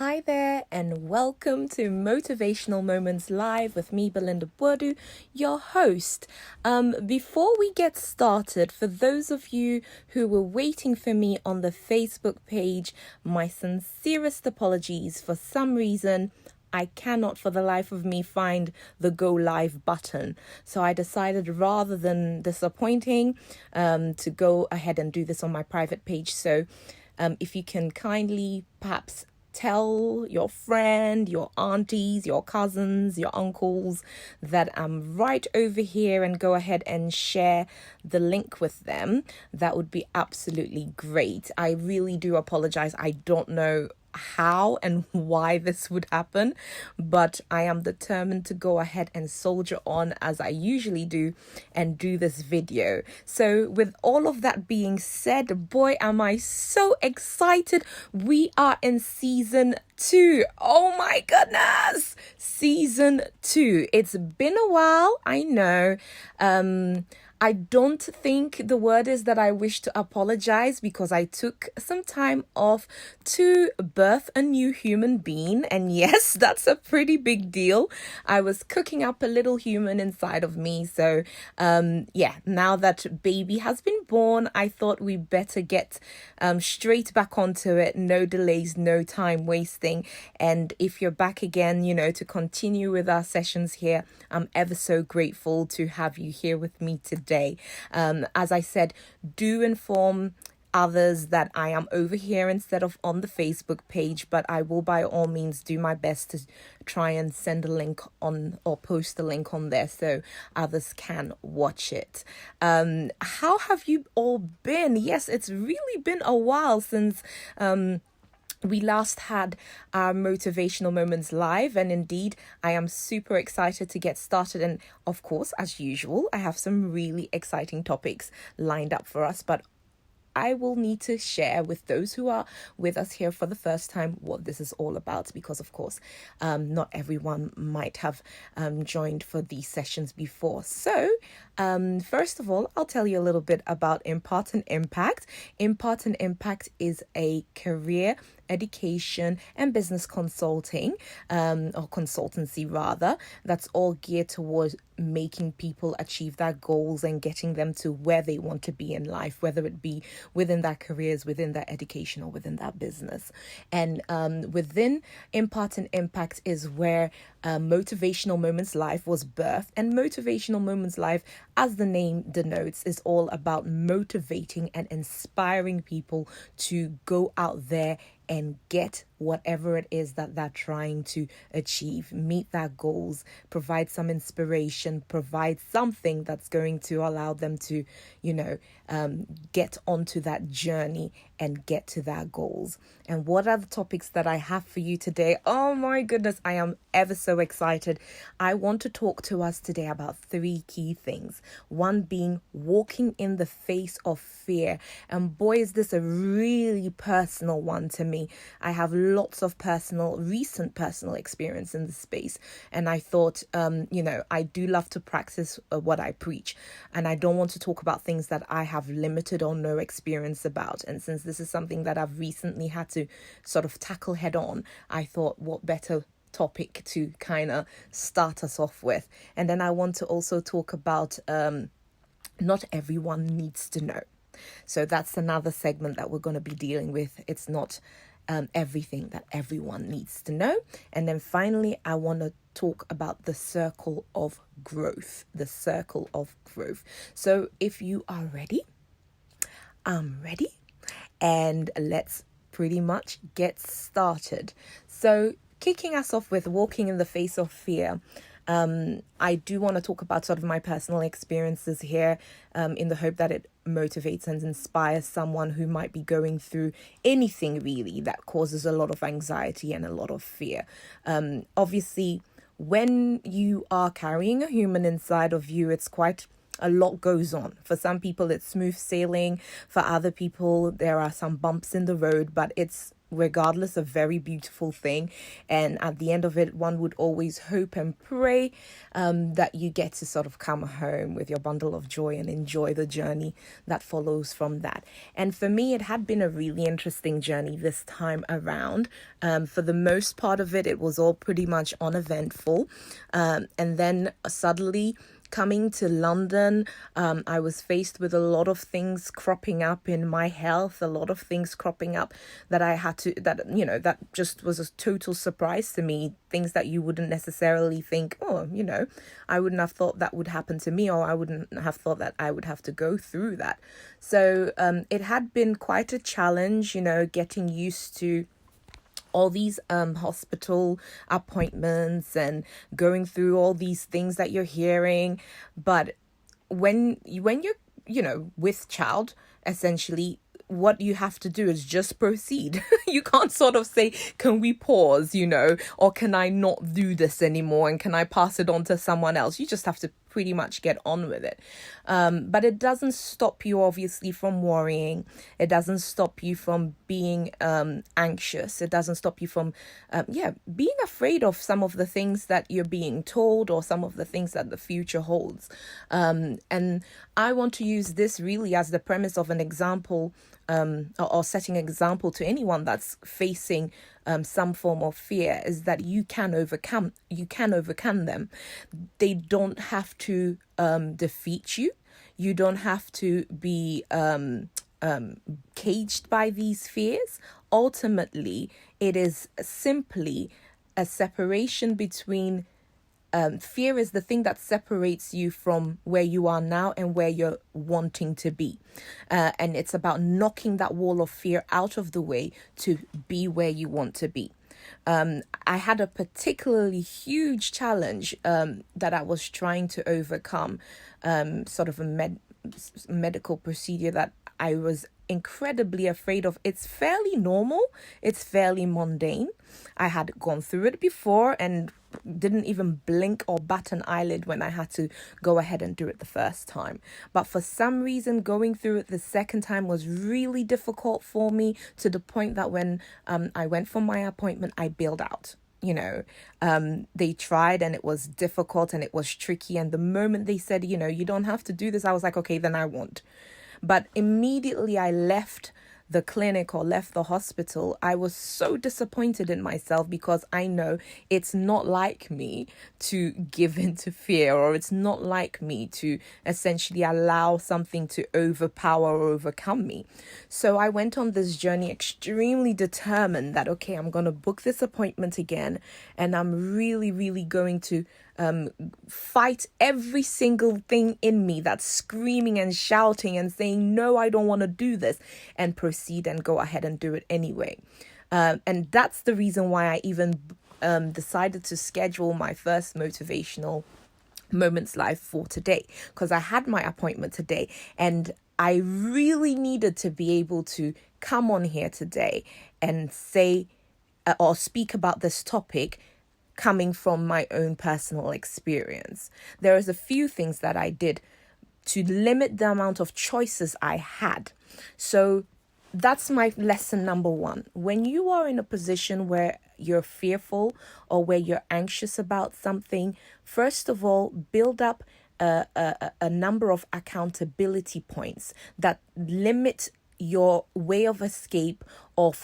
Hi there, and welcome to Motivational Moments Live with me, Belinda Boadu, your host. Before we get started, for those of you who were waiting for me on the Facebook page, my sincerest apologies. For some reason, I cannot for the life of me find the go live button. So I decided rather than disappointing to go ahead and do this on my private page. So if you can kindly perhaps tell your friend, your aunties, your cousins, your uncles that I'm right over here and go ahead and share the link with them, that would be absolutely great. I really do apologize. I don't know how and why this would happen, but I am determined to go ahead and soldier on as I usually do and do this video. So with all of that being said, boy, am I so excited. We are in season 2. Oh my goodness, season 2. It's been a while, I know. I don't think the word is that I wish to apologize because I took some time off to birth a new human being. And yes, that's a pretty big deal. I was cooking up a little human inside of me. So, now that baby has been born, I thought we better get straight back onto it. No delays, no time wasting. And if you're back again, to continue with our sessions here, I'm ever so grateful to have you here with me today. As I said, do inform others that I am over here instead of on the Facebook page, but I will by all means do my best to try and send a link on or post a link on there so others can watch it. How have you all been? Yes, it's really been a while since we last had our Motivational Moments live, and indeed, I am super excited to get started. And of course, as usual, I have some really exciting topics lined up for us, but I will need to share with those who are with us here for the first time what this is all about, because of course, not everyone might have joined for these sessions before. So, first of all, I'll tell you a little bit about Impart and Impact. Impart and Impact is a career, education, and business consulting, or consultancy rather, that's all geared towards making people achieve their goals and getting them to where they want to be in life, whether it be within their careers, within their education, or within their business. And within Impart and Impact is where Motivational Moments Live was birthed. And Motivational Moments Live, as the name denotes, is all about motivating and inspiring people to go out there and get whatever it is that they're trying to achieve, meet their goals, provide some inspiration, provide something that's going to allow them to, get onto that journey and get to their goals. And what are the topics that I have for you today? Oh my goodness, I am ever so excited. I want to talk to us today about 3 key things. One being walking in the face of fear. And boy, is this a really personal one to me. I have lots of recent personal experience in this space. And I thought, I do love to practice what I preach. And I don't want to talk about things that I have limited or no experience about. And since this is something that I've recently had to sort of tackle head on, I thought what better topic to kind of start us off with. And then I want to also talk about not everyone needs to know. So that's another segment that we're going to be dealing with. It's not everything that everyone needs to know. And then finally, I want to talk about the circle of growth. The circle of growth. So if you are ready, I'm ready. And let's pretty much get started. So kicking us off with walking in the face of fear. I do want to talk about sort of my personal experiences here in the hope that it motivates and inspires someone who might be going through anything really that causes a lot of anxiety and a lot of fear. Obviously, when you are carrying a human inside of you, it's quite a lot goes on. For some people, it's smooth sailing. For other people, there are some bumps in the road, but it's regardless a very beautiful thing, and at the end of it one would always hope and pray that you get to sort of come home with your bundle of joy and enjoy the journey that follows from that. And for me, it had been a really interesting journey this time around. For the most part of it, it was all pretty much uneventful, and then suddenly coming to London, I was faced with a lot of things cropping up in my health, a lot of things cropping up that I had to, that just was a total surprise to me. Things that you wouldn't necessarily think, I wouldn't have thought that would happen to me, or I wouldn't have thought that I would have to go through that. So it had been quite a challenge, getting used to all these hospital appointments and going through all these things that you're hearing. But when you're with child, essentially what you have to do is just proceed. You can't sort of say, can we pause, or can I not do this anymore and can I pass it on to someone else? You just have to pretty much get on with it. But it doesn't stop you, obviously, from worrying. It doesn't stop you from being anxious. It doesn't stop you from, being afraid of some of the things that you're being told or some of the things that the future holds. And I want to use this really as the premise of an example, or setting an example to anyone that's facing some form of fear, is that you can overcome them. They don't have to defeat you. You don't have to be caged by these fears. Ultimately, it is simply a separation between fear is the thing that separates you from where you are now and where you're wanting to be. And it's about knocking that wall of fear out of the way to be where you want to be. I had a particularly huge challenge that I was trying to overcome, sort of a medical procedure that I was incredibly afraid of. It's fairly normal. It's fairly mundane. I had gone through it before and didn't even blink or bat an eyelid when I had to go ahead and do it the first time. But for some reason, going through it the second time was really difficult for me, to the point that when I went for my appointment, I bailed out. They tried and it was difficult and it was tricky. And the moment they said, you don't have to do this, I was like, okay, then I won't. But immediately I left the clinic or left the hospital, I was so disappointed in myself, because I know it's not like me to give in to fear, or it's not like me to essentially allow something to overpower or overcome me. So I went on this journey extremely determined that, okay, I'm going to book this appointment again, and I'm really, really going to fight every single thing in me that's screaming and shouting and saying, no, I don't want to do this, and proceed and go ahead and do it anyway. And that's the reason why I even decided to schedule my first Motivational Moments Live for today, because I had my appointment today and I really needed to be able to come on here today and say or speak about this topic coming from my own personal experience. There is a few things that I did to limit the amount of choices I had. So that's my lesson number one. When you are in a position where you're fearful or where you're anxious about something, first of all, build up a number of accountability points that limit your way of escape, or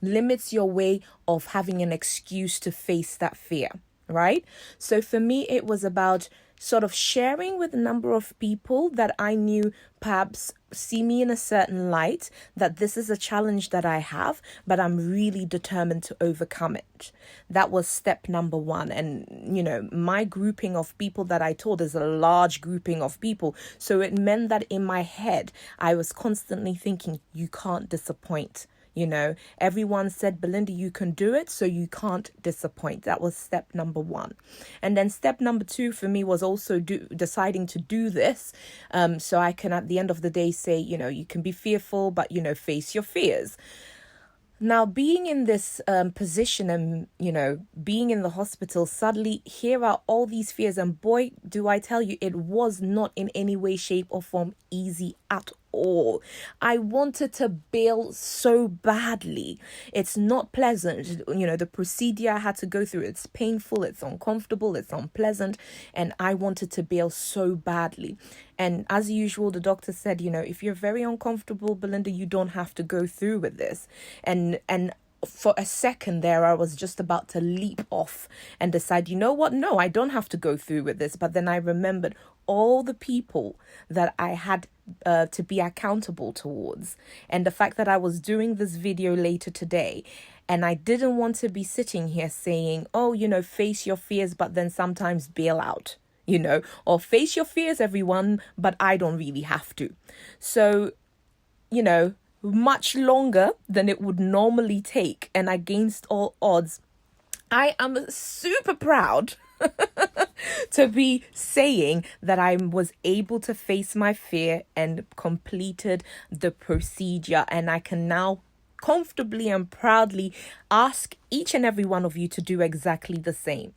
limits your way of having an excuse to face that fear, right? So for me, it was about sort of sharing with a number of people that I knew perhaps see me in a certain light, that this is a challenge that I have, but I'm really determined to overcome it. That was step number one. And, my grouping of people that I told is a large grouping of people. So it meant that in my head, I was constantly thinking, you can't disappoint. Everyone said, Belinda, you can do it, so you can't disappoint. That was step number one. And then step number two for me was also deciding to do this. So I can, at the end of the day, say, you can be fearful, but, face your fears. Now, being in this position and, being in the hospital, suddenly here are all these fears. And boy, do I tell you, it was not in any way, shape or form easy at all. I wanted to bail so badly. It's not pleasant. The procedure I had to go through, it's painful, it's uncomfortable, it's unpleasant, and I wanted to bail so badly. And as usual, the doctor said, if you're very uncomfortable, Belinda, you don't have to go through with this. And for a second there, I was just about to leap off and decide, you know what? No, I don't have to go through with this. But then I remembered all the people that I had to be accountable towards, and the fact that I was doing this video later today, and I didn't want to be sitting here saying, oh, face your fears, but then sometimes bail out, or face your fears, everyone, but I don't really have to. So, much longer than it would normally take, and against all odds, I am super proud to be saying that I was able to face my fear and completed the procedure, and I can now comfortably and proudly ask each and every one of you to do exactly the same.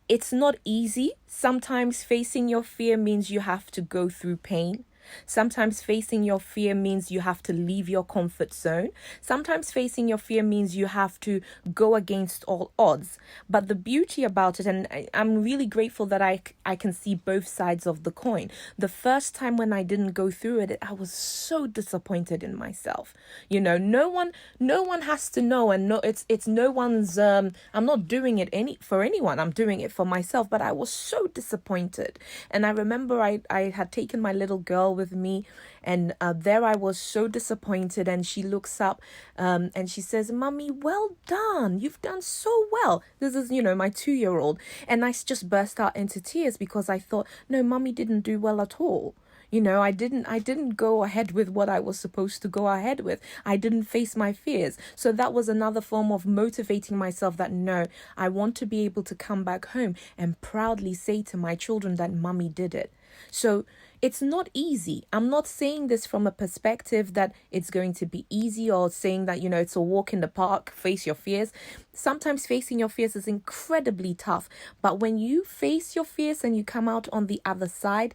It's not easy. Sometimes facing your fear means you have to go through pain. Sometimes facing your fear means you have to leave your comfort zone. Sometimes facing your fear means you have to go against all odds. But the beauty about it, and I'm really grateful that I can see both sides of the coin. The first time when I didn't go through it, I was so disappointed in myself. No one has to know, and it's no one's. I'm not doing it for anyone. I'm doing it for myself. But I was so disappointed, and I remember I had taken my little girl with me, and there I was so disappointed, and she looks up and she says, "Mommy, well done, you've done so well." This is my 2-year-old, and I just burst out into tears because I thought, no, Mommy didn't do well at all. I didn't go ahead with what I was supposed to go ahead with. I didn't face my fears. So that was another form of motivating myself that, no, I want to be able to come back home and proudly say to my children that Mommy did it. So it's not easy. I'm not saying this from a perspective that it's going to be easy, or saying that, it's a walk in the park, face your fears. Sometimes facing your fears is incredibly tough. But when you face your fears and you come out on the other side,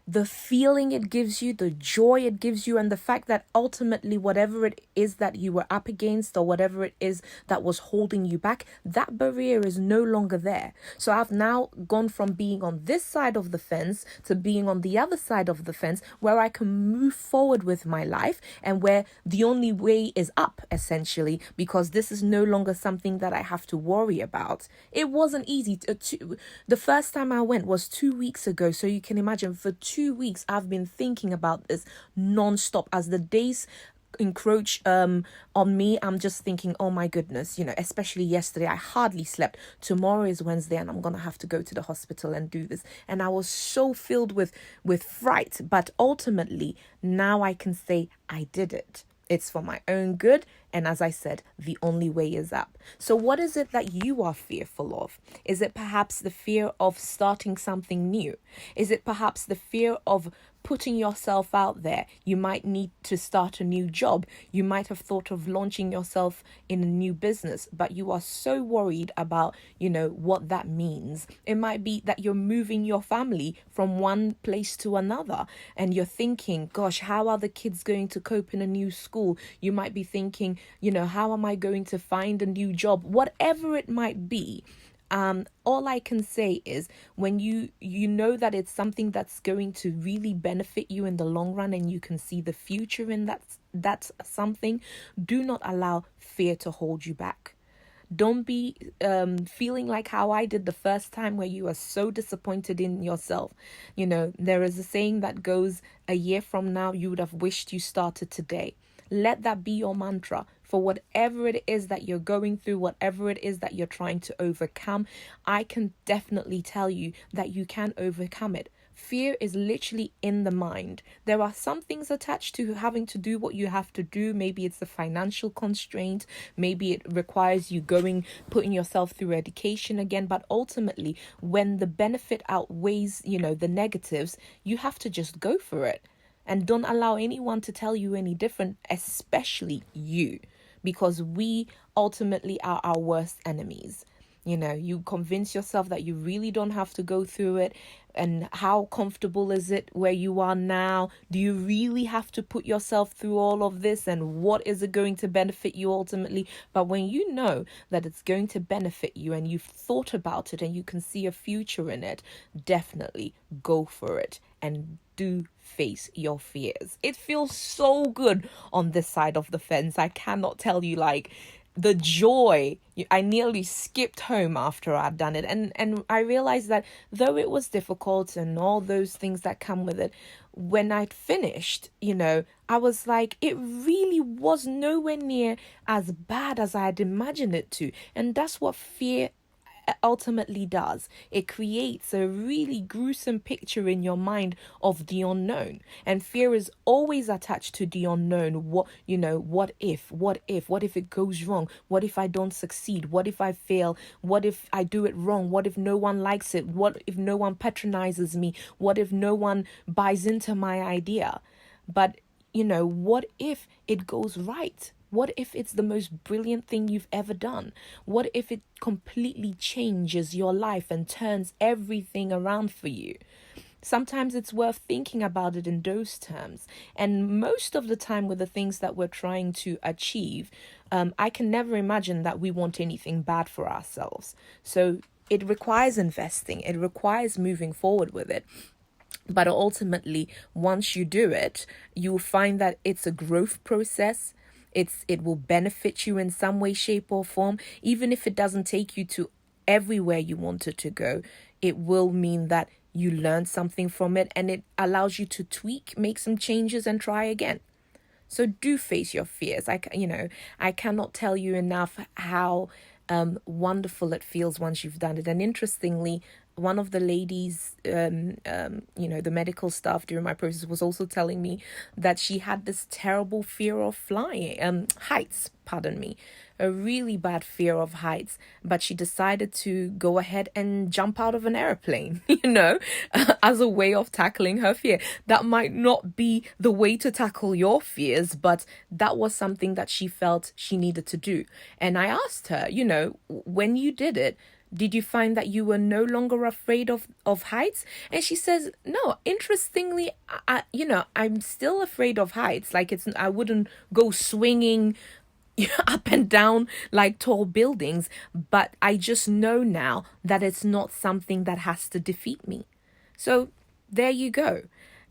the feeling it gives you, the joy it gives you, and the fact that ultimately whatever it is that you were up against, or whatever it is that was holding you back, that barrier is no longer there. So I've now gone from being on this side of the fence to being on the other side of the fence, where I can move forward with my life, and where the only way is up, essentially, because this is no longer something that I have to worry about. It wasn't easy. The first time I went was 2 weeks ago, so you can imagine for 2 weeks I've been thinking about this non-stop. As the days encroach on me, I'm just thinking, oh my goodness, especially yesterday, I hardly slept. Tomorrow is Wednesday, and I'm gonna have to go to the hospital and do this. And I was so filled with fright, but ultimately now I can say I did it. It's for my own good. And as I said, the only way is up. So what is it that you are fearful of? Is it perhaps the fear of starting something new? Is it perhaps the fear of putting yourself out there? You might need to start a new job. You might have thought of launching yourself in a new business, but you are so worried about, what that means. It might be that you're moving your family from one place to another, and you're thinking, gosh, how are the kids going to cope in a new school? You might be thinking, how am I going to find a new job? Whatever it might be. All I can say is, when you know that it's something that's going to really benefit you in the long run, and you can see the future in that's something, do not allow fear to hold you back. Don't be feeling like how I did the first time, where you are so disappointed in yourself. There is a saying that goes, a year from now, you would have wished you started today. Let that be your mantra for whatever it is that you're going through, whatever it is that you're trying to overcome. I can definitely tell you that you can overcome it. Fear is literally in the mind. There are some things attached to having to do what you have to do. Maybe it's a financial constraint. Maybe it requires you putting yourself through education again. But ultimately, when the benefit outweighs, the negatives, you have to just go for it. And don't allow anyone to tell you any different, especially you, because we ultimately are our worst enemies. You convince yourself that you really don't have to go through it, and how comfortable is it where you are now? Do you really have to put yourself through all of this, and what is it going to benefit you ultimately? But when you know that it's going to benefit you and you've thought about it and you can see a future in it, definitely go for it and do face your fears. It feels so good on this side of the fence. I cannot tell you, like, the joy. I nearly skipped home after I'd done it, and I realized that though it was difficult and all those things that come with it, when I'd finished, I was like, it really was nowhere near as bad as I had imagined it to. And that's what fear ultimately does. It creates a really gruesome picture in your mind of the unknown, and fear is always attached to the unknown. What if it goes wrong? What if I don't succeed? What if I fail? What if I do it wrong? What if no one likes it? What if no one patronizes me? What if no one buys into my idea? But what if it goes right? What if it's the most brilliant thing you've ever done? What if it completely changes your life and turns everything around for you? Sometimes it's worth thinking about it in those terms. And most of the time with the things that we're trying to achieve, I can never imagine that we want anything bad for ourselves. So it requires investing. It requires moving forward with it. But ultimately, once you do it, you'll find that it's a growth process. It will benefit you in some way, shape, or form. Even if it doesn't take you to everywhere you wanted to go, it will mean that you learn something from it, and it allows you to tweak, make some changes, and try again. So do face your fears. I cannot tell you enough how wonderful it feels once you've done it. And interestingly, one of the ladies, the medical staff during my process was also telling me that she had this terrible fear of heights, a really bad fear of heights, but she decided to go ahead and jump out of an airplane, as a way of tackling her fear. That might not be the way to tackle your fears, but that was something that she felt she needed to do. And I asked her, when you did it, did you find that you were no longer afraid of heights? And she says, no, interestingly, I'm still afraid of heights. Like, I wouldn't go swinging up and down like tall buildings, but I just know now that it's not something that has to defeat me. So there you go.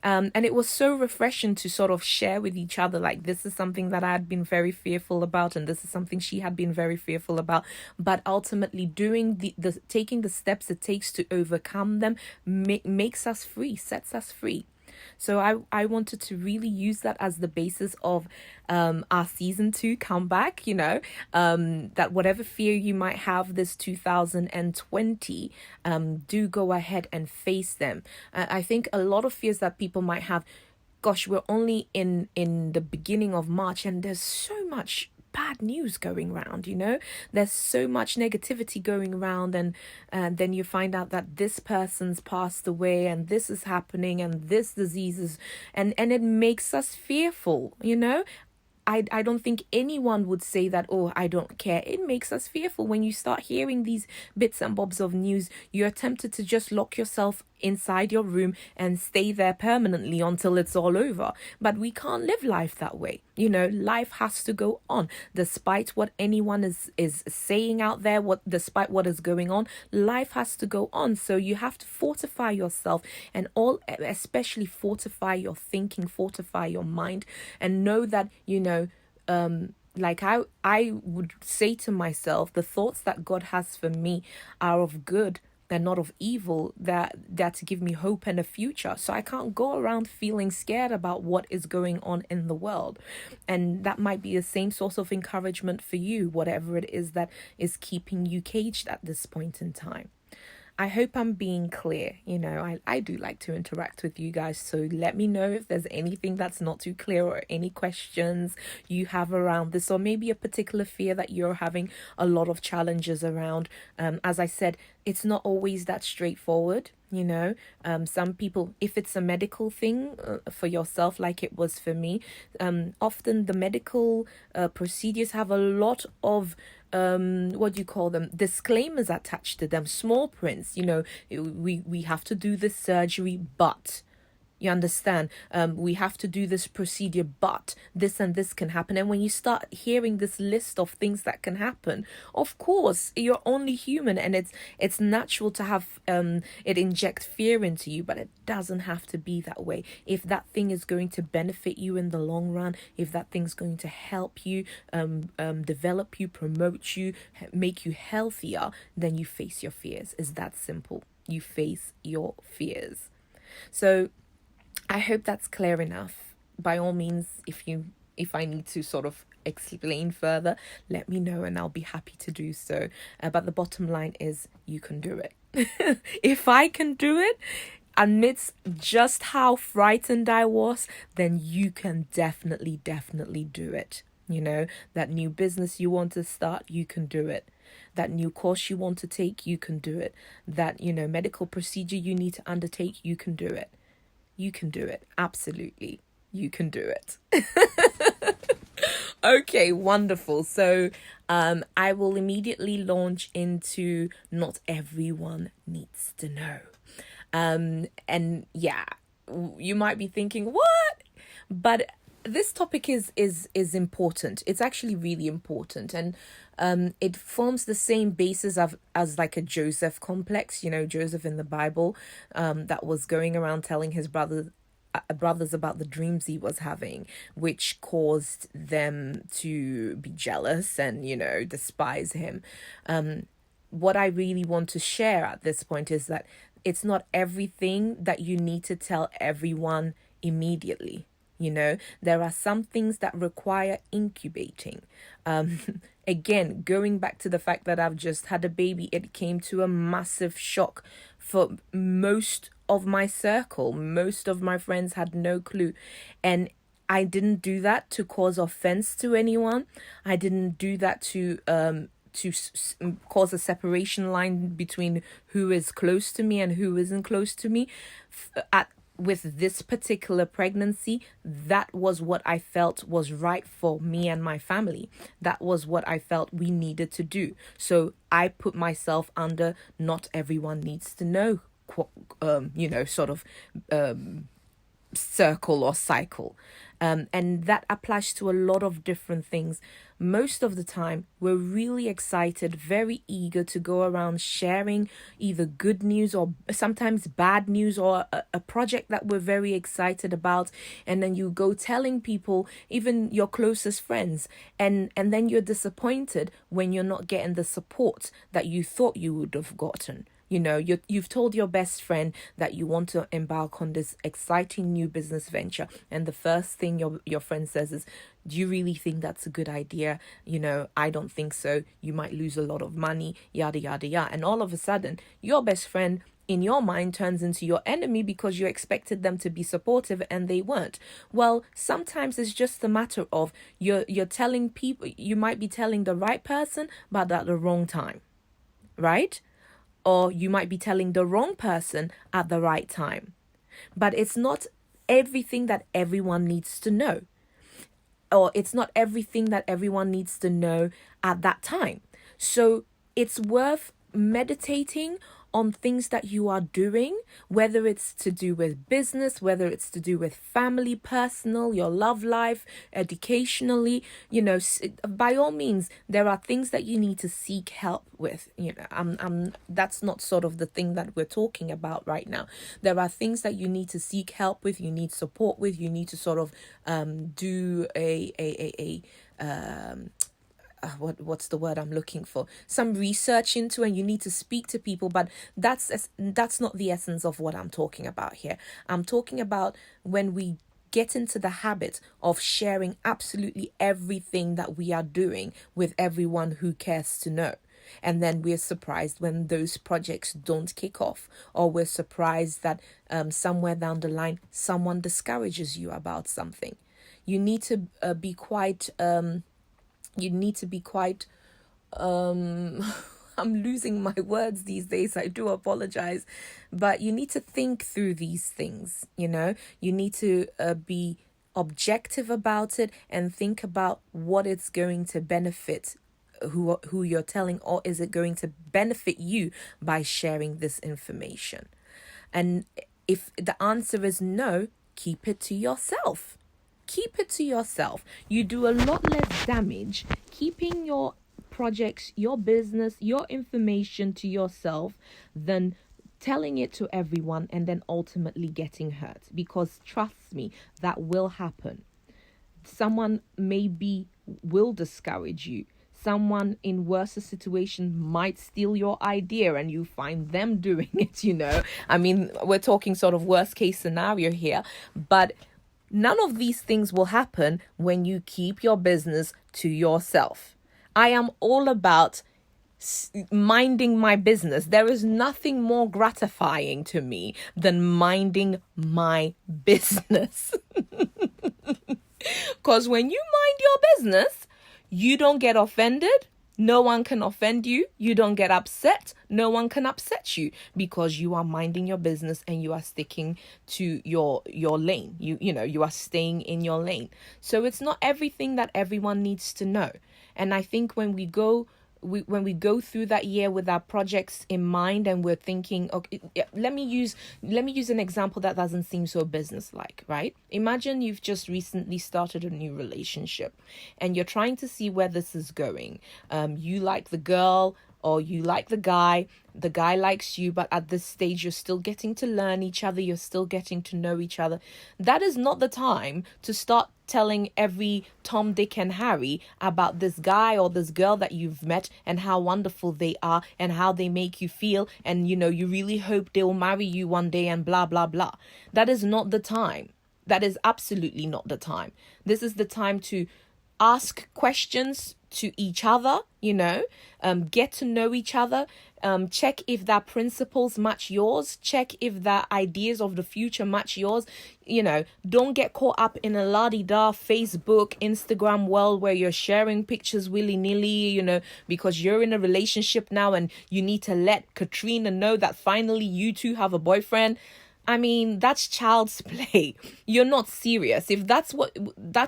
And it was so refreshing to sort of share with each other, like, this is something that I had been very fearful about, and this is something she had been very fearful about. But ultimately, doing taking the steps it takes to overcome them makes us free, sets us free. So I wanted to really use that as the basis of our season 2 comeback, that whatever fear you might have this 2020, do go ahead and face them. I think a lot of fears that people might have, gosh, we're only in the beginning of March, and there's so much bad news going around, there's so much negativity going around, and then you find out that this person's passed away and this is happening and this disease is, and it makes us fearful. I don't think anyone would say that, oh, I don't care. It makes us fearful. When you start hearing these bits and bobs of news, you're tempted to just lock yourself inside your room and stay there permanently until it's all over. But we can't live life that way. Life has to go on. Despite what anyone is saying out there, despite what is going on, life has to go on. So you have to fortify yourself, and especially fortify your thinking, fortify your mind, and know that, like I would say to myself, the thoughts that God has for me are of good. They're not of evil, that to give me hope and a future. So I can't go around feeling scared about what is going on in the world. And that might be the same source of encouragement for you, whatever it is that is keeping you caged at this point in time. I hope I'm being clear. I do like to interact with you guys, so let me know if there's anything that's not too clear or any questions you have around this, or maybe a particular fear that you're having a lot of challenges around. As I said, it's not always that straightforward. Some people, if it's a medical thing for yourself, like it was for me, often the medical procedures have a lot of what do you call them, disclaimers attached to them, small prints. We have to do this surgery, but you understand, we have to do this procedure, but this and this can happen. And when you start hearing this list of things that can happen, of course you're only human, and it's natural to have it inject fear into you, but it doesn't have to be that way. If that thing is going to benefit you in the long run, if that thing's going to help you develop you, promote you, make you healthier, then you face your fears. It's that simple. You face your fears. So I hope that's clear enough. By all means, if I need to sort of explain further, let me know and I'll be happy to do so. But the bottom line is, you can do it. If I can do it amidst just how frightened I was, then you can definitely do it. That new business you want to start, you can do it. That new course you want to take, you can do it. That, medical procedure you need to undertake, you can do it. You can do it. Absolutely. You can do it. Okay, wonderful. So I will immediately launch into not everyone needs to know. And yeah, you might be thinking, what? But this topic is important. It's actually really important. And it forms the same basis as like a Joseph complex. Joseph in the Bible, that was going around telling his brothers about the dreams he was having, which caused them to be jealous and despise him. What I really want to share at this point is that it's not everything that you need to tell everyone immediately. There are some things that require incubating. Again, going back to the fact that I've just had a baby, it came to a massive shock for most of my circle. Most of my friends had no clue. And I didn't do that to cause offense to anyone. I didn't do that to cause a separation line between who is close to me and who isn't close to me. With this particular pregnancy, that was what I felt was right for me and my family. That was what I felt we needed to do. So I put myself under not everyone needs to know, sort of circle or cycle. And that applies to a lot of different things. Most of the time, we're really excited, very eager to go around sharing either good news or sometimes bad news, or a project that we're very excited about. And then you go telling people, even your closest friends, and then you're disappointed when you're not getting the support that you thought you would have gotten. You've told your best friend that you want to embark on this exciting new business venture, and the first thing your friend says is, do you really think that's a good idea? I don't think so. You might lose a lot of money, yada, yada, yada. And all of a sudden, your best friend in your mind turns into your enemy because you expected them to be supportive and they weren't. Well, sometimes it's just a matter of you're telling people, you might be telling the right person, but at the wrong time, right? Or you might be telling the wrong person at the right time. But it's not everything that everyone needs to know. Or it's not everything that everyone needs to know at that time. So it's worth meditating on things that you are doing, whether it's to do with business, whether it's to do with family, personal, your love life, educationally. By all means, there are things that you need to seek help with. That's not sort of the thing that we're talking about right now. There are things that you need to seek help with, you need support with, you need to sort of do what's the word I'm looking for? Some research into, and you need to speak to people, but that's not the essence of what I'm talking about here. I'm talking about when we get into the habit of sharing absolutely everything that we are doing with everyone who cares to know. And then we're surprised when those projects don't kick off, or we're surprised that somewhere down the line, someone discourages you about something. You need to be quite... I'm losing my words these days. I do apologize. But you need to think through these things, You need to be objective about it and think about what it's going to benefit who you're telling, or is it going to benefit you by sharing this information? And if the answer is no, keep it to yourself. Keep it to yourself. You do a lot less damage keeping your projects, your business, your information to yourself than telling it to everyone and then ultimately getting hurt. Because trust me, that will happen. Someone will discourage you. Someone in worse situation might steal your idea and you find them doing it, I mean, we're talking sort of worst case scenario here, but none of these things will happen when you keep your business to yourself. I am all about minding my business. There is nothing more gratifying to me than minding my business. Because when you mind your business, you don't get offended. No one can offend you. You don't get upset. No one can upset you because you are minding your business and you are sticking to your lane. You are staying in your lane. So it's not everything that everyone needs to know. And I think when we go through that year with our projects in mind and we're thinking, okay, let me use an example that doesn't seem so business-like, right? Imagine you've just recently started a new relationship and you're trying to see where this is going. You like the girl or you like the guy likes you, but at this stage you're still getting to learn each other, you're still getting to know each other. That is not the time to start telling every Tom, Dick and Harry about this guy or this girl that you've met and how wonderful they are and how they make you feel, and you really hope they'll marry you one day and blah blah blah. That is not the time. That is absolutely not the time. This is the time to ask questions to each other, get to know each other, check if their principles match yours, check if their ideas of the future match yours. Don't get caught up in a la-di-da Facebook, Instagram world where you're sharing pictures willy-nilly, because you're in a relationship now and you need to let Katrina know that finally you two have a boyfriend. I mean, that's child's play. You're not serious. If that's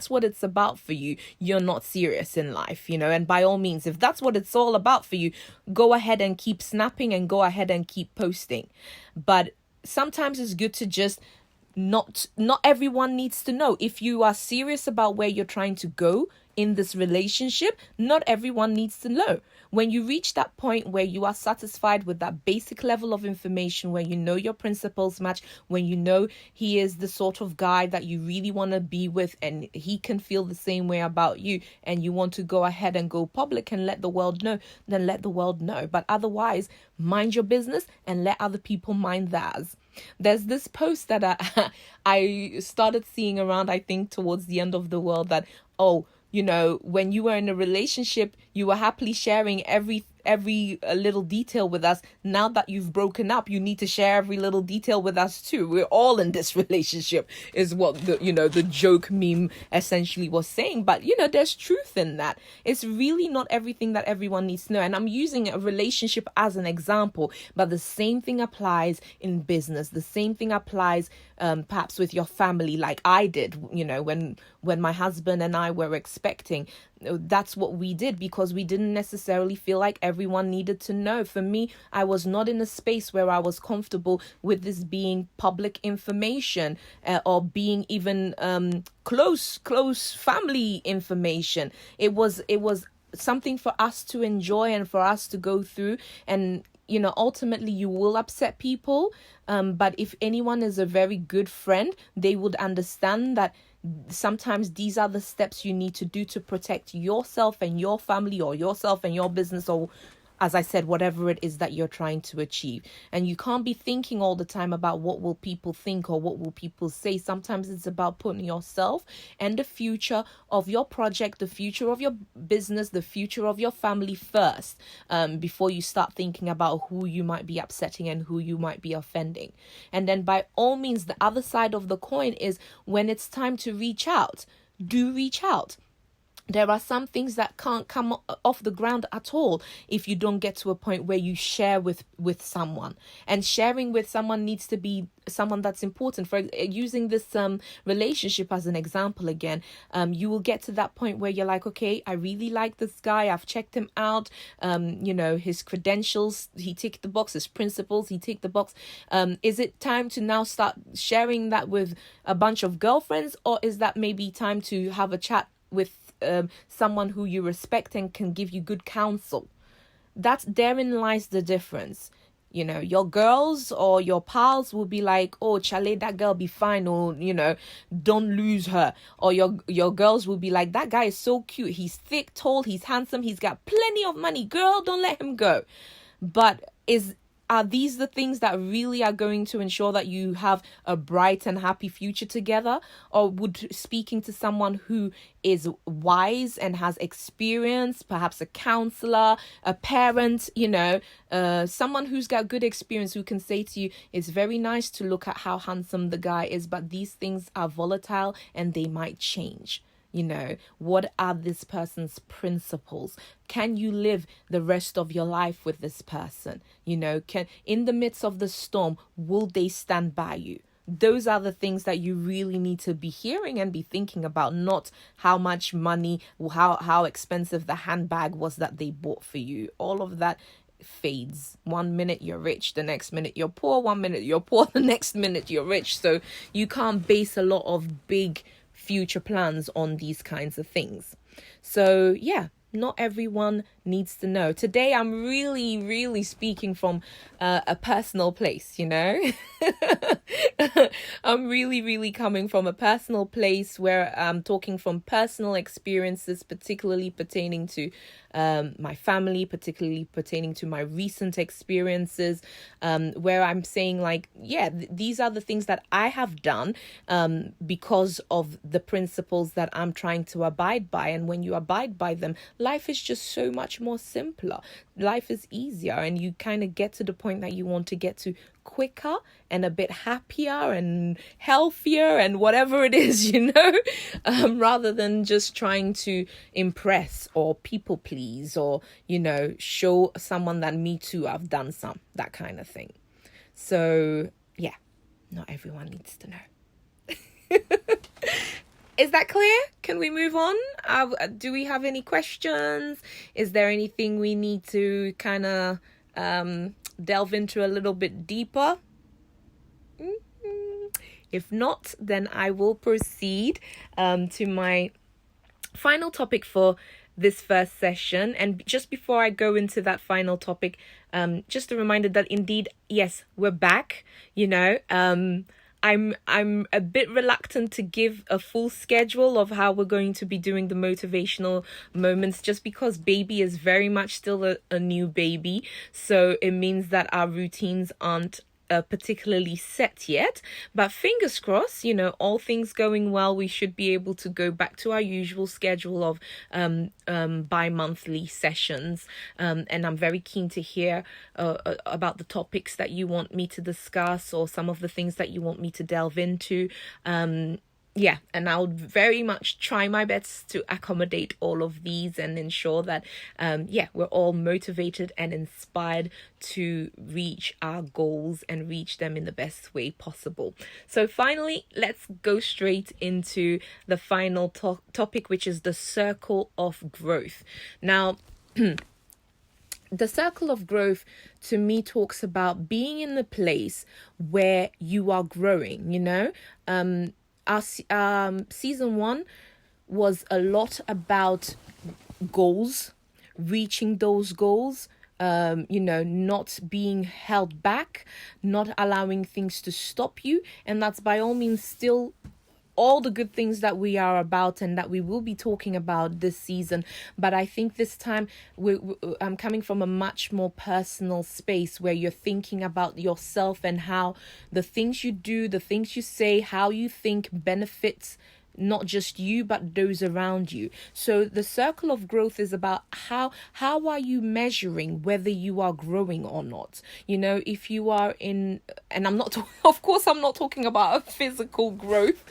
what it's about for you, you're not serious in life, and by all means, if that's what it's all about for you, go ahead and keep snapping and go ahead and keep posting. But sometimes it's good to just not everyone needs to know. If you are serious about where you're trying to go in this relationship, not everyone needs to know. When you reach that point where you are satisfied with that basic level of information, where your principles match, when he is the sort of guy that you really want to be with and he can feel the same way about you, and you want to go ahead and go public and let the world know, then let the world know. But otherwise, mind your business and let other people mind theirs. There's this post that I started seeing around, I think, towards the end of the world that, when you were in a relationship, you were happily sharing every little detail with us. Now that you've broken up, you need to share every little detail with us too. We're all in this relationship, is what the joke meme essentially was saying. But there's truth in that. It's really not everything that everyone needs to know. And I'm using a relationship as an example, but the same thing applies in business. The same thing applies perhaps with your family, like I did, when my husband and I were expecting. That's what we did because we didn't necessarily feel like everyone needed to know. For me, I was not in a space where I was comfortable with this being public information or being even close family information. It was something for us to enjoy and for us to go through. And ultimately you will upset people. But if anyone is a very good friend, they would understand that sometimes these are the steps you need to do to protect yourself and your family, or yourself and your business, or, as I said, whatever it is that you're trying to achieve. And you can't be thinking all the time about what will people think or what will people say. Sometimes it's about putting yourself and the future of your project, the future of your business, the future of your family first, before you start thinking about who you might be upsetting and who you might be offending. And then by all means, the other side of the coin is when it's time to reach out, do reach out. There are some things that can't come off the ground at all if you don't get to a point where you share with someone. And sharing with someone needs to be someone that's important. For using this relationship as an example again, you will get to that point where you're like, okay, I really like this guy. I've checked him out. His credentials, he ticked the box. His principles, he ticked the box. Is it time to now start sharing that with a bunch of girlfriends, or is that maybe time to have a chat with someone who you respect and can give you good counsel? Therein lies the difference. Your girls or your pals will be like, oh, Chale, that girl be fine, or don't lose her. Or your girls will be like, that guy is so cute, he's thick, tall, he's handsome, he's got plenty of money, girl, don't let him go. But are these the things that really are going to ensure that you have a bright and happy future together? Or would speaking to someone who is wise and has experience, perhaps a counselor, a parent, someone who's got good experience, who can say to you, it's very nice to look at how handsome the guy is, but these things are volatile and they might change. What are this person's principles? Can you live the rest of your life with this person? In the midst of the storm, will they stand by you? Those are the things that you really need to be hearing and be thinking about, not how much money, how expensive the handbag was that they bought for you. All of that fades. 1 minute you're rich, the next minute you're poor. 1 minute you're poor, the next minute you're rich. So you can't base a lot of big future plans on these kinds of things. So yeah, not everyone needs to know. Today I'm really, really speaking from a personal place, I'm really, really coming from a personal place where I'm talking from personal experiences, particularly pertaining to my family, particularly pertaining to my recent experiences, where I'm saying like, these are the things that I have done because of the principles that I'm trying to abide by. And when you abide by them, life is just so much more simpler. Life is easier, and you kind of get to the point that you want to get to quicker and a bit happier and healthier and whatever it is, rather than just trying to impress or people please or, show someone that me too, I've done that kind of thing. So yeah, not everyone needs to know. Is that clear? Can we move on? Do we have any questions? Is there anything we need to kind of delve into a little bit deeper? If not, then I will proceed to my final topic for this first session. And just before I go into that final topic, just a reminder that indeed, yes, we're back. I'm a bit reluctant to give a full schedule of how we're going to be doing the motivational moments, just because baby is very much still a new baby. So it means that our routines aren't particularly set yet, but fingers crossed, all things going well, we should be able to go back to our usual schedule of bi-monthly sessions, and I'm very keen to hear about the topics that you want me to discuss, or some of the things that you want me to delve into. And I'll very much try my best to accommodate all of these and ensure that, we're all motivated and inspired to reach our goals and reach them in the best way possible. So finally, let's go straight into the final topic, which is the circle of growth. Now, the circle of growth to me talks about being in the place where you are growing, Our season 1 was a lot about goals, reaching those goals, not being held back, not allowing things to stop you. And that's by all means still all the good things that we are about and that we will be talking about this season. But I think this time I'm coming from a much more personal space where you're thinking about yourself and how the things you do, the things you say, how you think benefits not just you, but those around you. So the circle of growth is about how are you measuring whether you are growing or not. If you are in, and I'm not of course I'm not talking about a physical growth.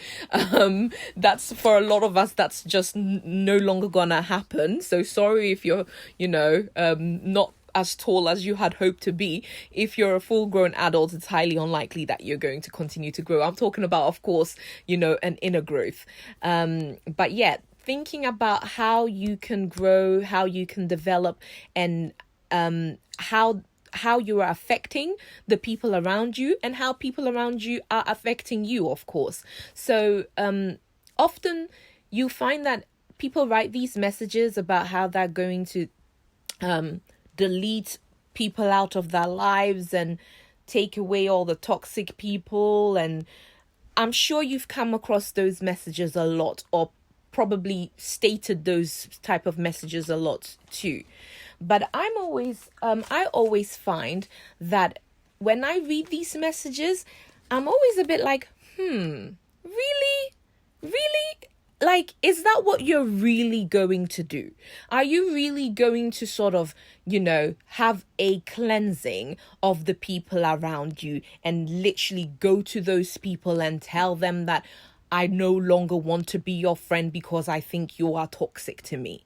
That's, for a lot of us, that's just no longer gonna happen. So sorry if you're not as tall as you had hoped to be. If you're a full-grown adult, it's highly unlikely that you're going to continue to grow. I'm talking about, of course, an inner growth. But yeah, thinking about how you can grow, how you can develop, and how you are affecting the people around you, and how people around you are affecting you, of course. So often you find that people write these messages about how they're going to delete people out of their lives and take away all the toxic people. And I'm sure you've come across those messages a lot, or probably stated those type of messages a lot too. But I always find that when I read these messages, I'm always a bit like, really? Like, is that what you're really going to do? Are you really going to sort of, have a cleansing of the people around you and literally go to those people and tell them that I no longer want to be your friend because I think you are toxic to me?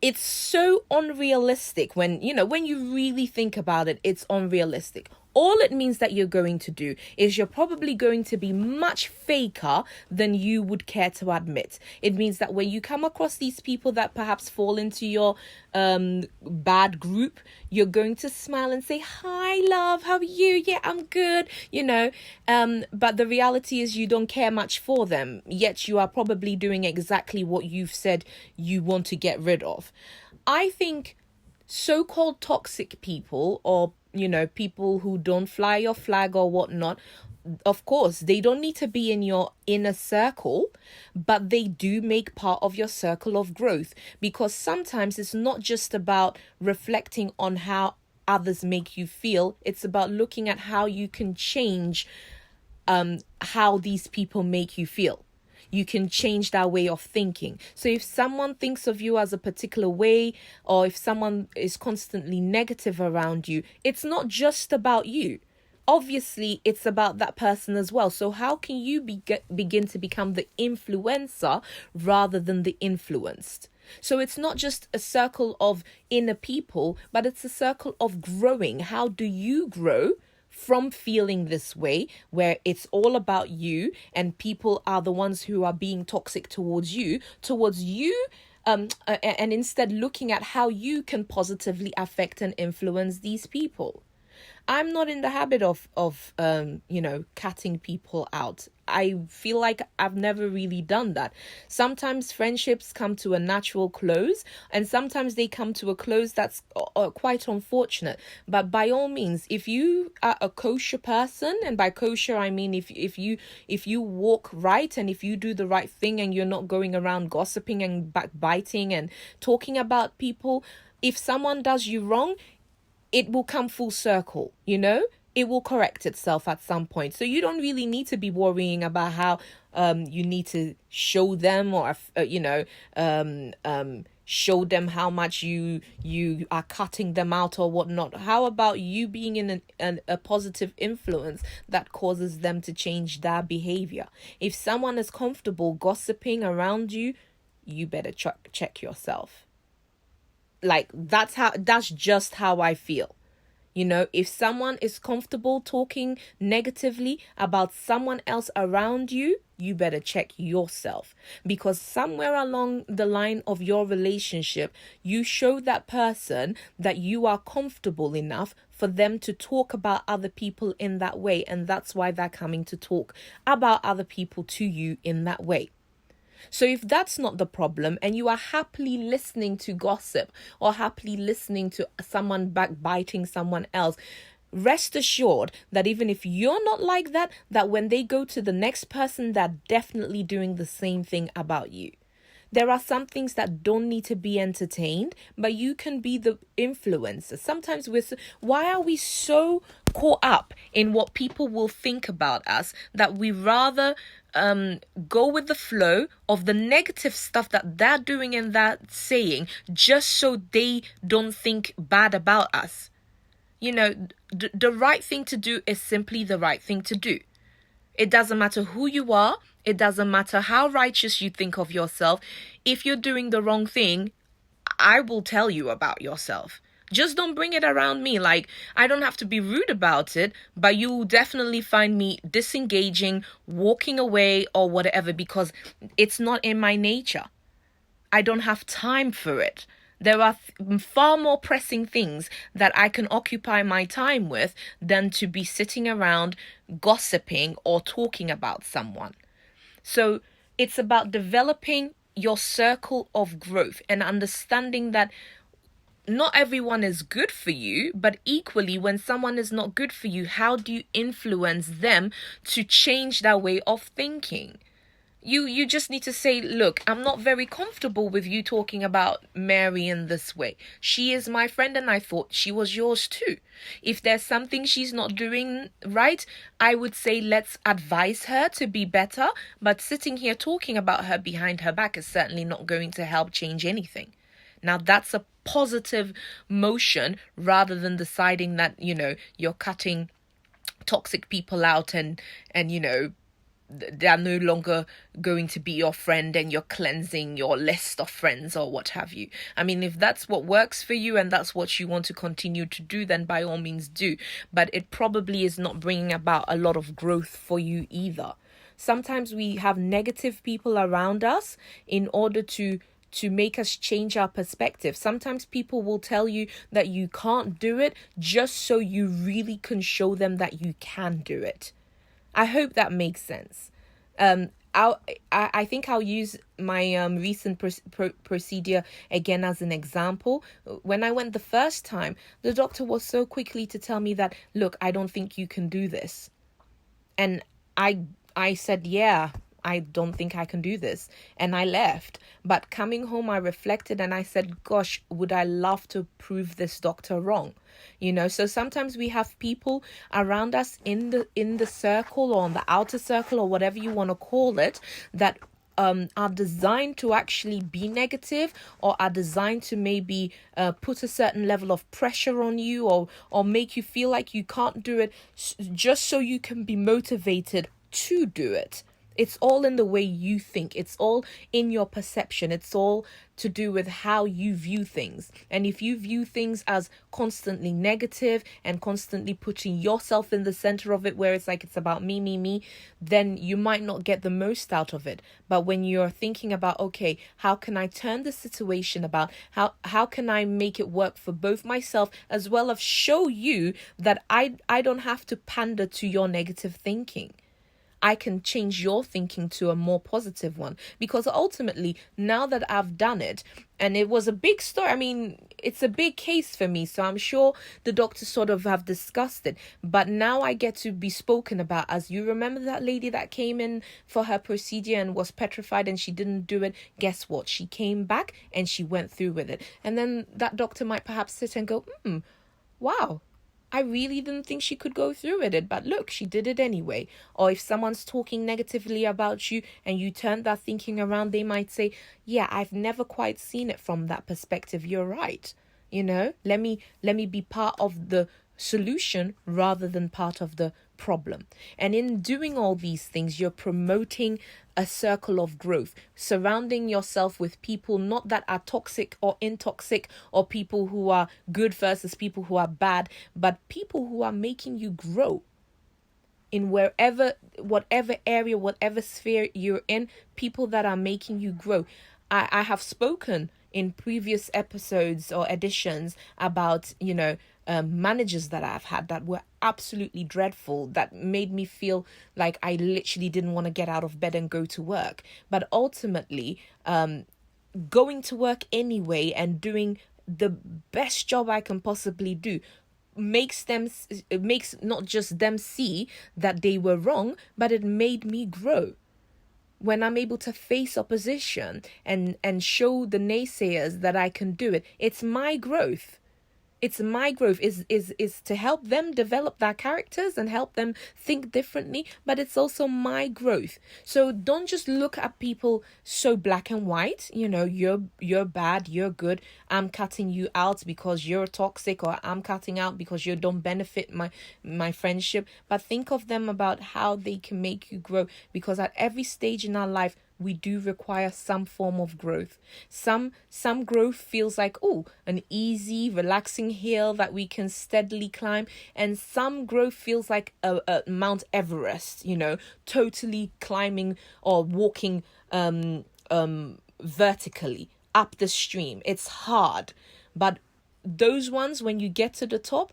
It's so unrealistic when you really think about it. It's unrealistic. All it means that you're going to do is you're probably going to be much faker than you would care to admit. It means that when you come across these people that perhaps fall into your bad group, you're going to smile and say, "Hi, love, how are you? Yeah, I'm good." But the reality is you don't care much for them, yet you are probably doing exactly what you've said you want to get rid of. I think so-called toxic people, or people who don't fly your flag or whatnot, of course, they don't need to be in your inner circle, but they do make part of your circle of growth, because sometimes it's not just about reflecting on how others make you feel. It's about looking at how you can change how these people make you feel. You can change that way of thinking. So if someone thinks of you as a particular way, or if someone is constantly negative around you, it's not just about you. Obviously, it's about that person as well. So how can you begin to become the influencer rather than the influenced? So it's not just a circle of inner people, but it's a circle of growing. How do you grow from feeling this way, where it's all about you and people are the ones who are being toxic towards you, and instead looking at how you can positively affect and influence these people? I'm not in the habit of cutting people out. I feel like I've never really done that. Sometimes friendships come to a natural close, and sometimes they come to a close that's quite unfortunate. But by all means, if you are a kosher person, and by kosher I mean if you walk right and if you do the right thing and you're not going around gossiping and backbiting and talking about people, if someone does you wrong, it will come full circle, it will correct itself at some point. So you don't really need to be worrying about how you need to show them, or show them how much you are cutting them out or whatnot. How about you being in a positive influence that causes them to change their behavior? If someone is comfortable gossiping around you, you better check yourself. Like, that's just how I feel. If someone is comfortable talking negatively about someone else around you, you better check yourself, because somewhere along the line of your relationship, you show that person that you are comfortable enough for them to talk about other people in that way. And that's why they're coming to talk about other people to you in that way. So if that's not the problem, and you are happily listening to gossip or happily listening to someone backbiting someone else, rest assured that even if you're not like that, that when they go to the next person, they're definitely doing the same thing about you. There are some things that don't need to be entertained, but you can be the influencer. Sometimes why are we so caught up in what people will think about us that we rather go with the flow of the negative stuff that they're doing and that saying, just so they don't think bad about us. The right thing to do is simply the right thing to do. It doesn't matter who you are. It doesn't matter how righteous you think of yourself. If you're doing the wrong thing, I will tell you about yourself. Just don't bring it around me. Like, I don't have to be rude about it, but you will definitely find me disengaging, walking away, or whatever, because it's not in my nature. I don't have time for it. There are far more pressing things that I can occupy my time with than to be sitting around gossiping or talking about someone. So it's about developing your circle of growth and understanding that not everyone is good for you, but equally, when someone is not good for you, how do you influence them to change their way of thinking? You just need to say, look, I'm not very comfortable with you talking about Mary in this way. She is my friend and I thought she was yours too. If there's something she's not doing right, I would say let's advise her to be better. But sitting here talking about her behind her back is certainly not going to help change anything. Now, that's a positive motion rather than deciding that, you're cutting toxic people out and they are no longer going to be your friend and you're cleansing your list of friends or what have you. I mean, if that's what works for you and that's what you want to continue to do, then by all means do. But it probably is not bringing about a lot of growth for you either. Sometimes we have negative people around us in order to make us change our perspective. Sometimes people will tell you that you can't do it just so you really can show them that you can do it. I hope that makes sense. I think I'll use my recent procedure again as an example. When I went the first time, the doctor was so quickly to tell me that, look, I don't think you can do this. And I said, yeah, I don't think I can do this. And I left. But coming home, I reflected and I said, gosh, would I love to prove this doctor wrong? So sometimes we have people around us in the circle or on the outer circle or whatever you want to call it that are designed to actually be negative or are designed to maybe put a certain level of pressure on you or make you feel like you can't do it just so you can be motivated to do it. It's all in the way you think. It's all in your perception. It's all to do with how you view things. And if you view things as constantly negative and constantly putting yourself in the center of it, where it's like it's about me, then you might not get the most out of it. But when you're thinking about, okay, how can I turn the situation about? How can I make it work for both myself as well as show you that I don't have to pander to your negative thinking. I can change your thinking to a more positive one, because ultimately, now that I've done it, and it was a big story, I mean, it's a big case for me, so I'm sure the doctors sort of have discussed it, but now I get to be spoken about as, you remember that lady that came in for her procedure and was petrified and she didn't do it? Guess what? She came back and she went through with it. And then that doctor might perhaps sit and go, wow, I really didn't think she could go through with it, but look, she did it anyway. Or if someone's talking negatively about you and you turn that thinking around, they might say, yeah, I've never quite seen it from that perspective. You're right. Let me be part of the solution rather than part of the problem. And in doing all these things, you're promoting a circle of growth, surrounding yourself with people not that are toxic or intoxic, or people who are good versus people who are bad, but people who are making you grow in whatever area, whatever sphere you're in, people that are making you grow. I have spoken in previous episodes or editions about, managers that I've had that were absolutely dreadful, that made me feel like I literally didn't want to get out of bed and go to work. But ultimately, going to work anyway and doing the best job I can possibly do makes not just them see that they were wrong, but it made me grow. When I'm able to face opposition and show the naysayers that I can do it, it's my growth. It's my growth is to help them develop their characters and help them think differently, but it's also my growth. So don't just look at people so black and white. You're bad, you're good. I'm cutting you out because you're toxic, or I'm cutting out because you don't benefit my friendship. But think of them about how they can make you grow, because at every stage in our life we do require some form of growth. Some growth feels like, an easy, relaxing hill that we can steadily climb, and some growth feels like a Mount Everest, totally climbing or walking vertically up the stream. It's hard, but those ones, when you get to the top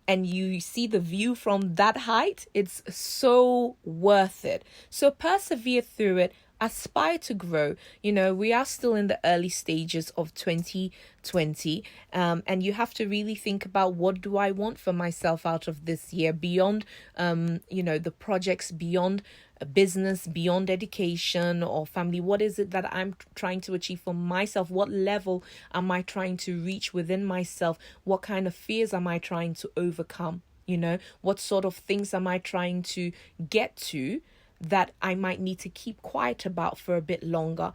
and you see the view from that height, it's so worth it. So persevere through it. Aspire to grow. We are still in the early stages of 2020, and you have to really think about, what do I want for myself out of this year, beyond the projects, beyond business, beyond education or family. What is it that I'm trying to achieve for myself? What level am I trying to reach within myself? What kind of fears am I trying to overcome? What sort of things am I trying to get to that I might need to keep quiet about for a bit longer?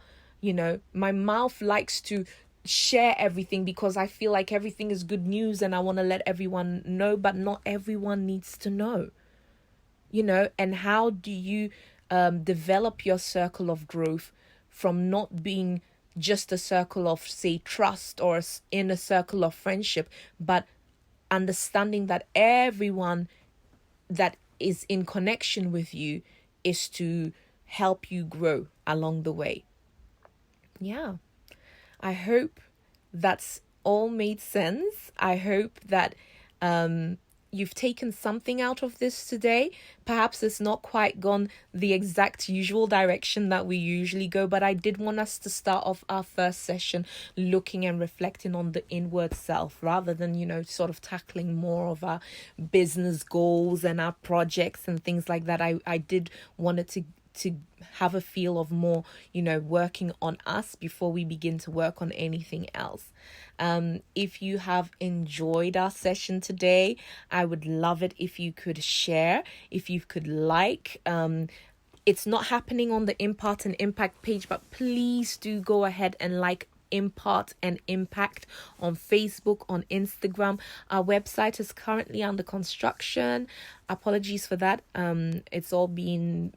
My mouth likes to share everything because I feel like everything is good news and I want to let everyone know, but not everyone needs to know. And how do you develop your circle of growth from not being just a circle of, say, trust, or in a circle of friendship, but understanding that everyone that is in connection with you is to help you grow along the way. Yeah, I hope that's all made sense. I hope that you've taken something out of this today. Perhaps it's not quite gone the exact usual direction that we usually go, but I did want us to start off our first session looking and reflecting on the inward self, rather than, sort of tackling more of our business goals and our projects and things like that. I did want it to have a feel of more, working on us before we begin to work on anything else. If you have enjoyed our session today, I would love it if you could share, if you could like. It's not happening on the Impart and Impact page, but please do go ahead and like Impart and Impact on Facebook, on Instagram. Our website is currently under construction. Apologies for that. It's all been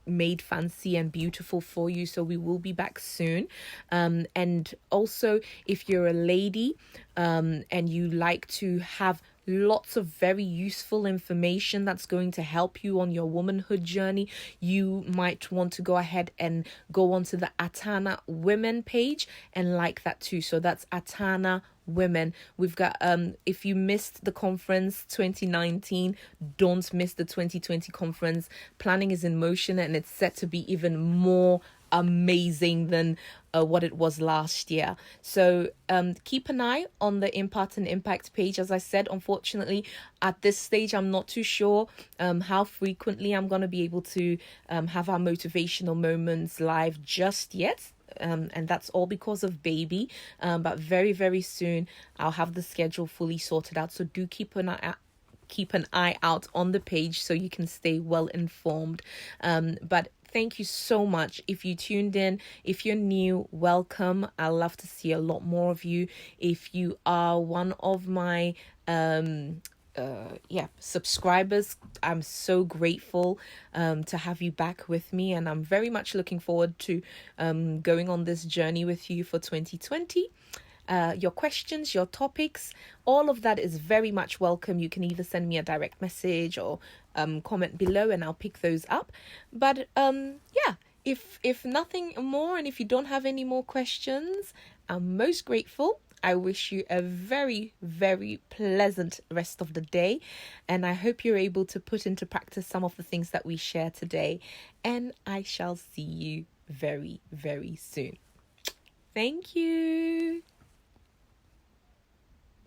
made fancy and beautiful for you, so we will be back soon. And also, if you're a lady and you like to have lots of very useful information that's going to help you on your womanhood journey, you might want to go ahead and go onto the Atana Women page and like that too. So that's Atana Women. We've got if you missed the conference 2019, don't miss the 2020 conference. Planning is in motion and it's set to be even more amazing than what it was last year. So keep an eye on the Impart and Impact page. As I said, unfortunately at this stage I'm not too sure how frequently I'm going to be able to have our motivational moments live just yet. And that's all because of baby, but very, very soon I'll have the schedule fully sorted out. So do keep an eye out on the page so you can stay well informed. But thank you so much. If you tuned in, if you're new, welcome. I love to see a lot more of you. If you are one of my subscribers, I'm so grateful to have you back with me, and I'm very much looking forward to going on this journey with you for 2020. Your questions, your topics, all of that is very much welcome. You can either send me a direct message or comment below and I'll pick those up. But if nothing more, and if you don't have any more questions, I'm most grateful. I wish you a very, very pleasant rest of the day, and I hope you're able to put into practice some of the things that we share today, and I shall see you very, very soon. Thank you.